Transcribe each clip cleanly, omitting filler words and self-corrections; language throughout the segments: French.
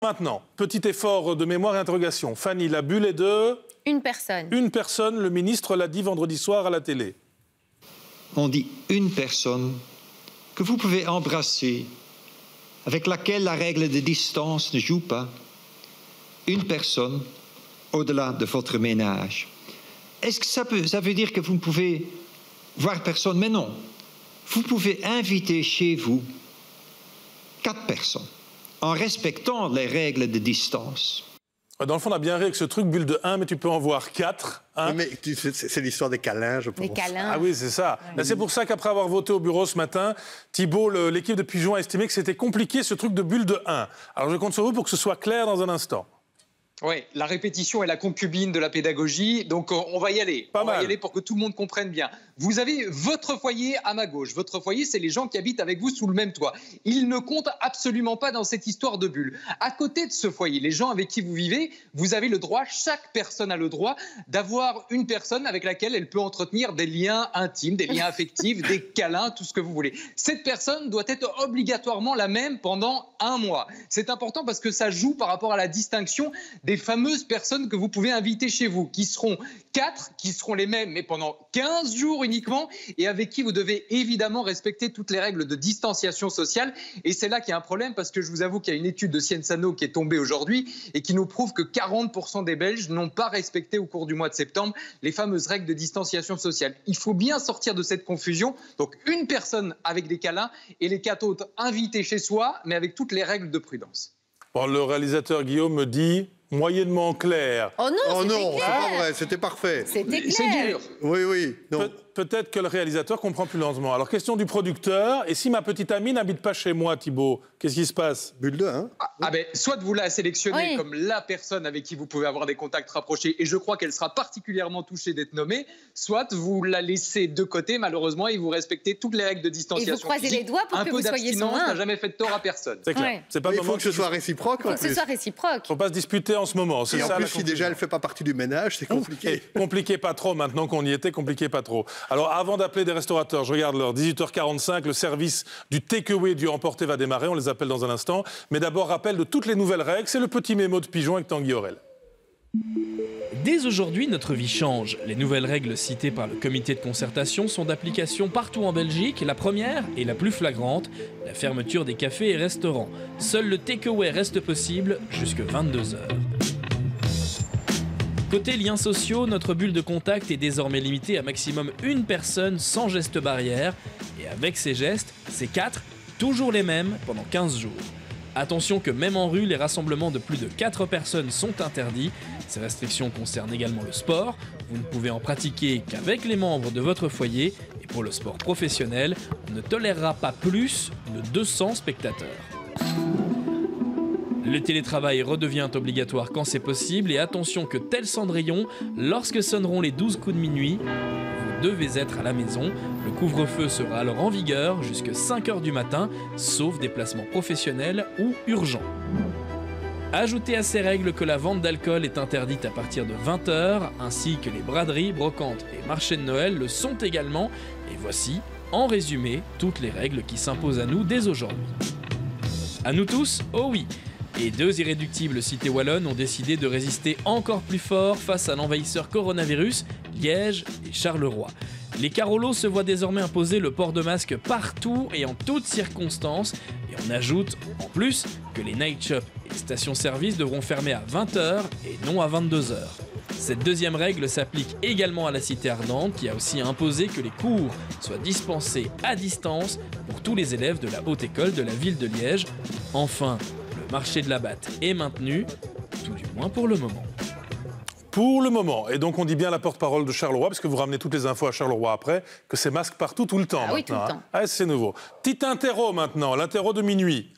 Maintenant, petit effort de mémoire et interrogation. Fanny, la bulle est de... Une personne. Une personne, le ministre l'a dit vendredi soir à la télé. On dit une personne que vous pouvez embrasser, avec laquelle la règle de distance ne joue pas. Une personne au-delà de votre ménage. Est-ce que ça veut dire que vous ne pouvez voir personne? Mais non. Vous pouvez inviter chez vous 4 personnes, en respectant les règles de distance. Dans le fond, on a bien ri avec ce truc, bulle de 1, mais tu peux en voir 4. Hein. Mais c'est l'histoire des câlins, je pense. Des câlins. Ah oui, c'est ça. Ouais. C'est pour ça qu'après avoir voté au bureau ce matin, Thibault, l'équipe de Pigeon a estimé que c'était compliqué, ce truc de bulle de 1. Alors je compte sur vous pour que ce soit clair dans un instant. Oui, la répétition est la concubine de la pédagogie, donc on va y aller. On va y aller pour que tout le monde comprenne bien. Vous avez votre foyer à ma gauche. Votre foyer, c'est les gens qui habitent avec vous sous le même toit. Ils ne comptent absolument pas dans cette histoire de bulle. À côté de ce foyer, les gens avec qui vous vivez, vous avez le droit, chaque personne a le droit d'avoir une personne avec laquelle elle peut entretenir des liens intimes, des liens affectifs, des câlins, tout ce que vous voulez. Cette personne doit être obligatoirement la même pendant 1 mois. C'est important parce que ça joue par rapport à la distinction des fameuses personnes que vous pouvez inviter chez vous, qui seront 4, qui seront les mêmes, mais pendant 15 jours uniquement, et avec qui vous devez évidemment respecter toutes les règles de distanciation sociale. Et c'est là qu'il y a un problème, parce que je vous avoue qu'il y a une étude de Sciences Anno qui est tombée aujourd'hui et qui nous prouve que 40% des Belges n'ont pas respecté au cours du mois de septembre les fameuses règles de distanciation sociale. Il faut bien sortir de cette confusion. Donc une personne avec des câlins et les 4 autres invités chez soi, mais avec toutes les règles de prudence. Bon, le réalisateur Guillaume me dit moyennement clair. Oh non, c'est pas vrai, c'était parfait. C'était clair. C'est dur. Oui. Peut-être que le réalisateur comprend plus lentement. Alors, question du producteur. Et si ma petite amie n'habite pas chez moi, Thibault, qu'est-ce qui se passe? Bulle de 1. Soit vous la sélectionnez comme la personne avec qui vous pouvez avoir des contacts rapprochés, et je crois qu'elle sera particulièrement touchée d'être nommée, soit vous la laissez de côté, malheureusement, et vous respectez toutes les règles de distanciation. Et vous croisez les doigts pour que vous soyez son n'a jamais fait de tort à personne. C'est clair. C'est pas il faut que ce soit réciproque. Il faut que ce soit réciproque. Faut pas se disputer en ce moment. Et en plus, si déjà elle ne fait pas partie du ménage, c'est compliqué. Compliqué pas trop, maintenant qu'on y était, compliqué pas trop. Alors, avant d'appeler des restaurateurs, je regarde l'heure, 18h45, le service du takeaway du emporté va démarrer, on les appelle dans un instant. Mais d'abord, rappel de toutes les nouvelles règles, c'est le petit mémo de Pigeon avec Tanguy Aurel. Dès aujourd'hui, notre vie change. Les nouvelles règles citées par le comité de concertation sont d'application partout en Belgique. La première et la plus flagrante, la fermeture des cafés et restaurants. Seul le takeaway reste possible jusque 22h. Côté liens sociaux, notre bulle de contact est désormais limitée à maximum 1 personne sans geste barrière. Et avec ces gestes, ces 4, toujours les mêmes pendant 15 jours. Attention que même en rue, les rassemblements de plus de 4 personnes sont interdits. Ces restrictions concernent également le sport. Vous ne pouvez en pratiquer qu'avec les membres de votre foyer. Et pour le sport professionnel, on ne tolérera pas plus de 200 spectateurs. Le télétravail redevient obligatoire quand c'est possible. Et attention que tel Cendrillon, lorsque sonneront les 12 coups de minuit, vous devez être à la maison. Le couvre-feu sera alors en vigueur jusqu'à 5h du matin, sauf déplacements professionnels ou urgents. Ajoutez à ces règles que la vente d'alcool est interdite à partir de 20h, ainsi que les braderies, brocantes et marchés de Noël le sont également. Et voici, en résumé, toutes les règles qui s'imposent à nous dès aujourd'hui. À nous tous, oh oui! Et 2 irréductibles cités wallonnes ont décidé de résister encore plus fort face à l'envahisseur coronavirus, Liège et Charleroi. Les Carolos se voient désormais imposer le port de masque partout et en toutes circonstances. Et on ajoute en plus que les night shops et les stations-service devront fermer à 20h et non à 22h. Cette deuxième règle s'applique également à la cité ardente qui a aussi imposé que les cours soient dispensés à distance pour tous les élèves de la haute école de la ville de Liège. Enfin, le marché de la Batte est maintenu, tout du moins pour le moment. Pour le moment. Et donc on dit bien la porte-parole de Charleroi, parce que vous ramenez toutes les infos à Charleroi après, que c'est masque partout tout le temps maintenant. Oui, tout le temps. Ah, c'est nouveau. Petit interro maintenant, l'interro de minuit.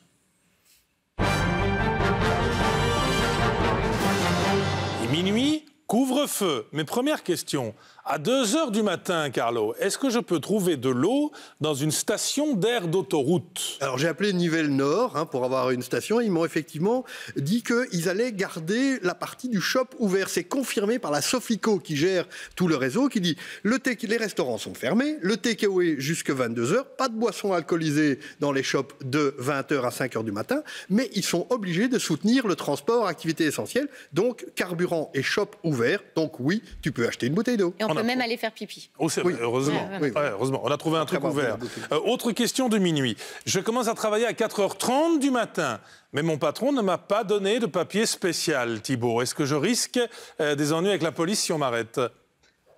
Et minuit, couvre Couvre-feu. Mes premières questions. À 2 heures du matin, Carlo, est-ce que je peux trouver de l'eau dans une station d'air d'autoroute? Alors j'ai appelé Nivelles Nord pour avoir une station. Ils m'ont effectivement dit qu'ils allaient garder la partie du shop ouvert. C'est confirmé par la Sofico qui gère tout le réseau, qui dit les restaurants sont fermés, le takeaway jusque 22 heures, pas de boissons alcoolisées dans les shops de 20h à 5h du matin, mais ils sont obligés de soutenir le transport, activité essentielle, donc carburant et shop ouvert. Donc oui, tu peux acheter une bouteille d'eau. On peut même aller faire pipi. Oh, c'est vrai, heureusement. Ouais, Heureusement. On a trouvé un truc ouvert. Autre question de minuit. Je commence à travailler à 4h30 du matin, mais mon patron ne m'a pas donné de papier spécial, Thibault. Est-ce que je risque des ennuis avec la police si on m'arrête?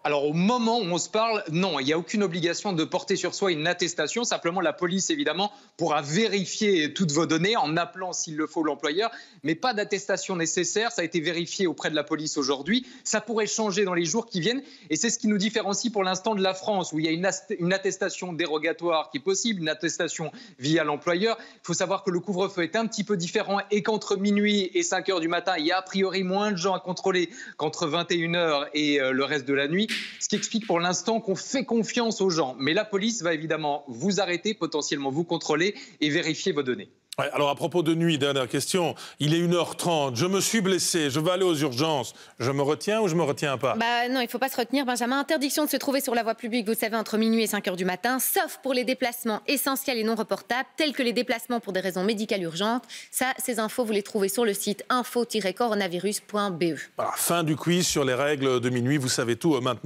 Alors au moment où on se parle, non, il n'y a aucune obligation de porter sur soi une attestation. Simplement, la police, évidemment, pourra vérifier toutes vos données en appelant, s'il le faut, l'employeur. Mais pas d'attestation nécessaire. Ça a été vérifié auprès de la police aujourd'hui. Ça pourrait changer dans les jours qui viennent. Et c'est ce qui nous différencie pour l'instant de la France, où il y a une attestation dérogatoire qui est possible, une attestation via l'employeur. Il faut savoir que le couvre-feu est un petit peu différent et qu'entre minuit et 5 heures du matin, il y a a priori moins de gens à contrôler qu'entre 21h et le reste de la nuit. Ce qui explique pour l'instant qu'on fait confiance aux gens. Mais la police va évidemment vous arrêter, potentiellement vous contrôler et vérifier vos données. Ouais, alors à propos de nuit, dernière question. Il est 1h30, je me suis blessé, je vais aller aux urgences. Je me retiens ou je me retiens pas? Non, il ne faut pas se retenir, Benjamin. Interdiction de se trouver sur la voie publique, vous savez, entre minuit et 5h du matin, sauf pour les déplacements essentiels et non reportables, tels que les déplacements pour des raisons médicales urgentes. Ça, ces infos, vous les trouvez sur le site info-coronavirus.be. Voilà, fin du quiz sur les règles de minuit. Vous savez tout maintenant.